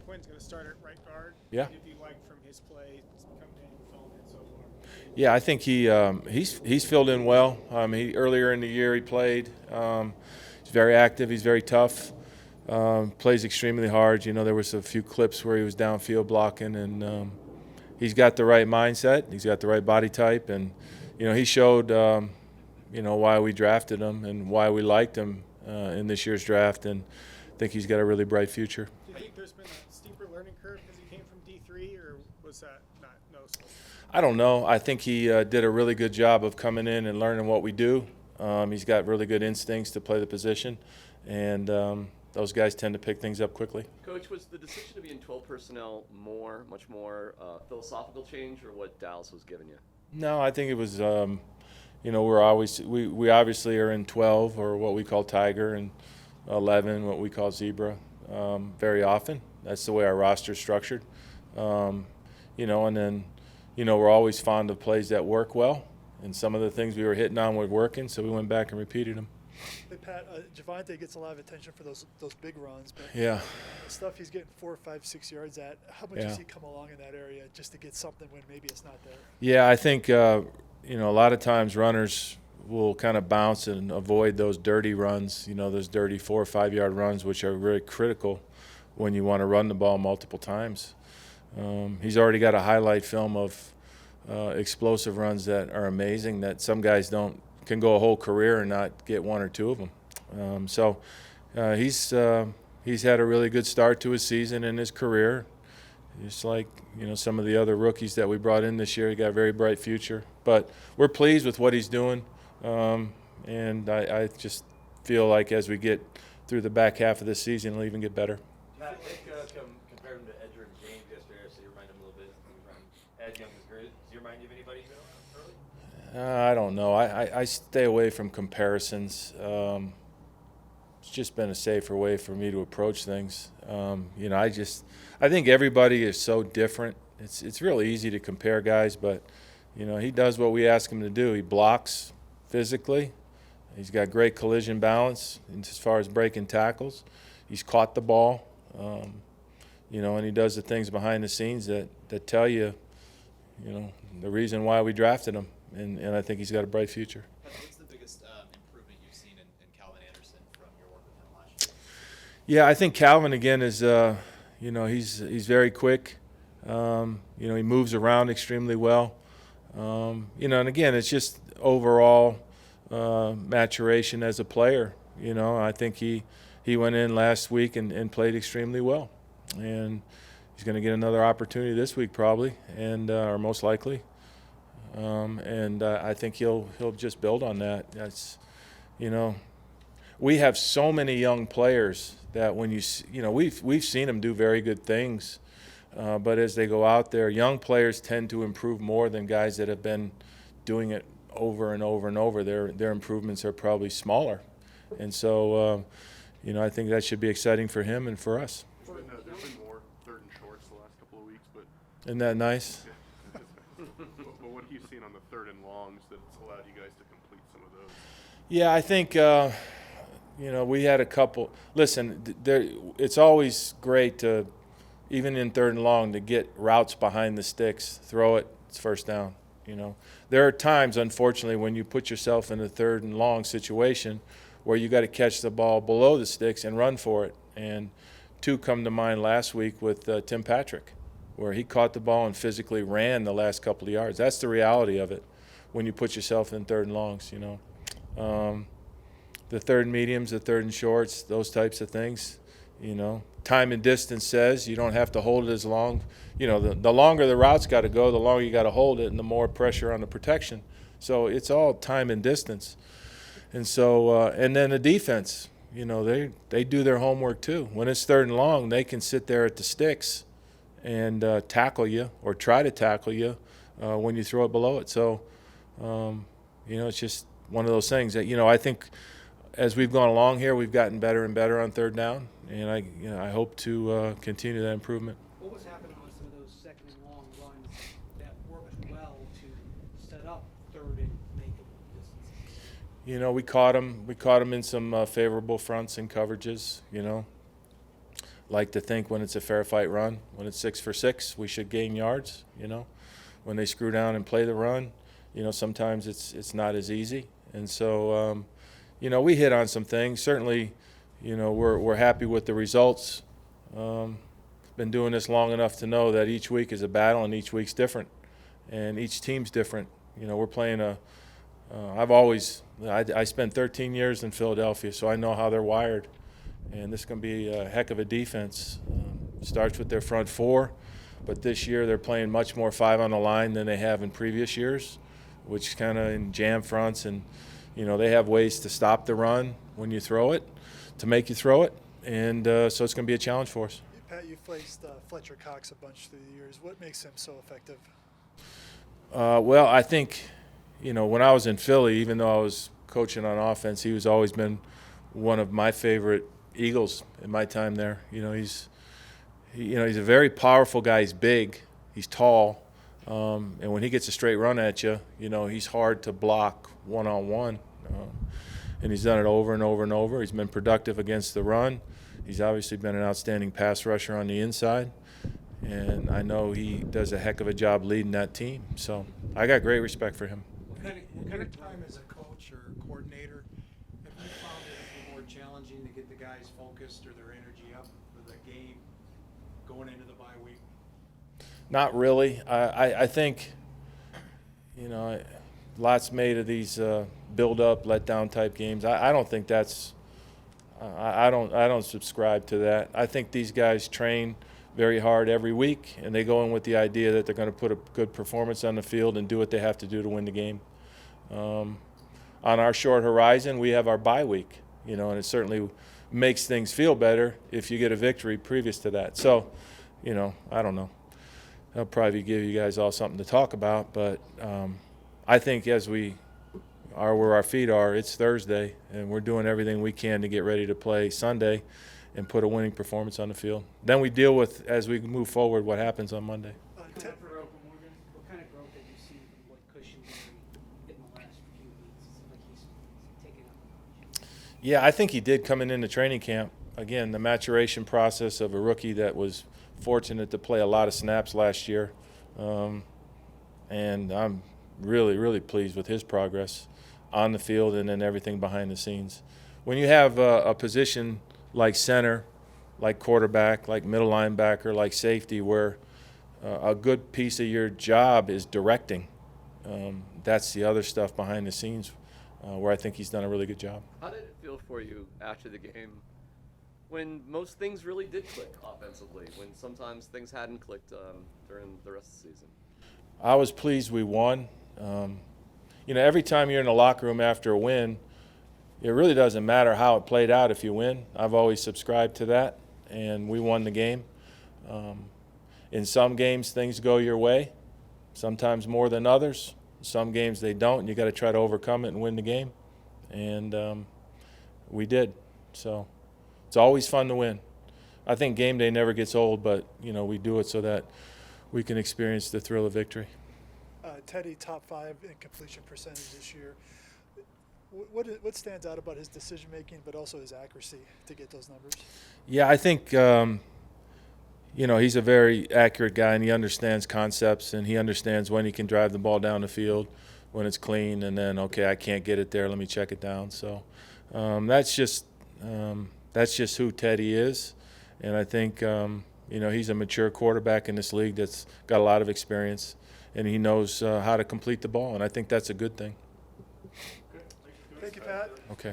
Quinn's going to start at right guard. Yeah. If you like from his play coming in and filling in so far. Yeah, I think he's filled in well. Earlier in the year he played. He's very active. He's very tough. Plays extremely hard. You know, there was a few clips where he was downfield blocking, and he's got the right mindset. He's got the right body type, and he showed why we drafted him and why we liked him in this year's draft, and I think he's got a really bright future. Do you think there's been a steeper learning curve because he came from D3, or was that not noticeable? I don't know. I think he did a really good job of coming in and learning what we do. He's got really good instincts to play the position, and those guys tend to pick things up quickly. Coach, was the decision to be in 12 personnel much more philosophical change, or what Dallas was giving you? No, I think it was, we obviously are in 12, or what we call Tiger, and 11, what we call Zebra, very often. That's the way our roster is structured. And then, we're always fond of plays that work well, and some of the things we were hitting on were working, so we went back and repeated them. Hey, Pat, Javonte gets a lot of attention for those big runs, but Yeah. the stuff he's getting 4, 5, 6 yards at, how much does he come along in that area just to get something when maybe it's not there? Yeah, I think, a lot of times runners will kind of bounce and avoid those dirty runs, those dirty 4 or 5 yard runs, which are really critical when you want to run the ball multiple times. He's already got a highlight film of explosive runs that are amazing, that some guys can go a whole career and not get 1 or 2 of them. He's had a really good start to his season and his career. Just like some of the other rookies that we brought in this year, he got a very bright future. But we're pleased with what he's doing, and I just feel like as we get through the back half of this season, it'll even get better. Pat, compare him to Edgerrin James yesterday, so you remind him a little bit. As young as Grizz. Does he remind you of anybody early? I don't know. I stay away from comparisons. It's just been a safer way for me to approach things. I think everybody is so different. It's really easy to compare guys, but he does what we ask him to do. He blocks physically. He's got great collision balance as far as breaking tackles. He's caught the ball, and he does the things behind the scenes that tell you, the reason why we drafted him. And I think he's got a bright future. What's the biggest improvement you've seen in Calvin Anderson from your work with him last year? Yeah, I think Calvin again is, he's very quick. He moves around extremely well. And again, it's just overall maturation as a player. I think he went in last week and played extremely well, and he's going to get another opportunity this week probably, and or most likely. I think he'll just build on that. That's, we have so many young players that when we've seen them do very good things, but as they go out there, young players tend to improve more than guys that have been doing it over and over and over. Their improvements are probably smaller, and so I think that should be exciting for him and for us. There's been more third and shorts the last couple of weeks, but Isn't that nice? but what have you seen on the third and longs that's allowed you guys to complete some of those? Yeah, I think we had a couple. Listen, it's always great to, even in third and long, to get routes behind the sticks, throw it, it's first down. There are times, unfortunately, when you put yourself in a third and long situation where you got to catch the ball below the sticks and run for it. And 2 come to mind last week with Tim Patrick, where he caught the ball and physically ran the last couple of yards. That's the reality of it when you put yourself in third and longs. The third and mediums, the third and shorts, those types of things. Time and distance says you don't have to hold it as long. The longer the route's got to go, the longer you got to hold it, and the more pressure on the protection. So it's all time and distance. And so, and then the defense, they do their homework too. When it's third and long, they can sit there at the sticks and tackle you or try to tackle you when you throw it below it. So, it's just one of those things that, I think as we've gone along here, we've gotten better and better on third down, and I hope to continue that improvement. What was happening on some of those second and long runs that worked well to set up third and make a distance? We caught them in some favorable fronts and coverages. like to think when it's a fair fight run, when it's 6 for 6, we should gain yards. When they screw down and play the run, sometimes it's not as easy. And so, we hit on some things. Certainly, we're happy with the results. Been doing this long enough to know that each week is a battle and each week's different, and each team's different. We're playing I spent 13 years in Philadelphia, so I know how they're wired, and this is going to be a heck of a defense. Starts with their front four, but this year they're playing much more 5 on the line than they have in previous years, which is kind of in jam fronts, and they have ways to stop the run when you throw it, to make you throw it, and so it's going to be a challenge for us. Pat, you've faced Fletcher Cox a bunch through the years. What makes him so effective? Well, I think, when I was in Philly, even though I was coaching on offense, he was always been one of my favorite Eagles in my time there. He's a very powerful guy. He's big, he's tall, and when he gets a straight run at you, he's hard to block one-on-one. And he's done it over and over and over. He's been productive against the run. He's obviously been an outstanding pass rusher on the inside, and I know he does a heck of a job leading that team. So I got great respect for him. What kind of time as a coach or coordinator have you found it more challenging to get the guys focused or their energy up for the game going into the bye week? Not really. I think, lots made of these build-up, let-down type games. I don't think that's. I don't subscribe to that. I think these guys train very hard every week, and they go in with the idea that they're going to put a good performance on the field and do what they have to do to win the game. On our short horizon, we have our bye week, and it certainly makes things feel better if you get a victory previous to that. So, I don't know. I'll probably give you guys all something to talk about, but I think as we are where our feet are, it's Thursday, and we're doing everything we can to get ready to play Sunday and put a winning performance on the field. Then we deal with, as we move forward, what happens on Monday. What kind of growth have you seen from what Cushing in the last few weeks? It's like he's taken up a notch. Yeah, I think he did coming into training camp. Again, the maturation process of a rookie that was fortunate to play a lot of snaps last year. And I'm really, really pleased with his progress on the field and then everything behind the scenes. When you have a position like center, like quarterback, like middle linebacker, like safety, where a good piece of your job is directing, that's the other stuff behind the scenes where I think he's done a really good job. How did it feel for you after the game when most things really did click offensively, when sometimes things hadn't clicked during the rest of the season? I was pleased we won. Every time you're in the locker room after a win, it really doesn't matter how it played out if you win. I've always subscribed to that, and we won the game. In some games, things go your way, sometimes more than others. Some games they don't, and you got to try to overcome it and win the game. And we did. So it's always fun to win. I think game day never gets old, but we do it so that we can experience the thrill of victory. Teddy, top 5 in completion percentage this year. What stands out about his decision making, but also his accuracy to get those numbers? Yeah, I think he's a very accurate guy, and he understands concepts, and he understands when he can drive the ball down the field, when it's clean, and then I can't get it there. Let me check it down. So that's just who Teddy is, and I think he's a mature quarterback in this league that's got a lot of experience, and he knows how to complete the ball, and I think that's a good thing. Thank you, Pat. Okay.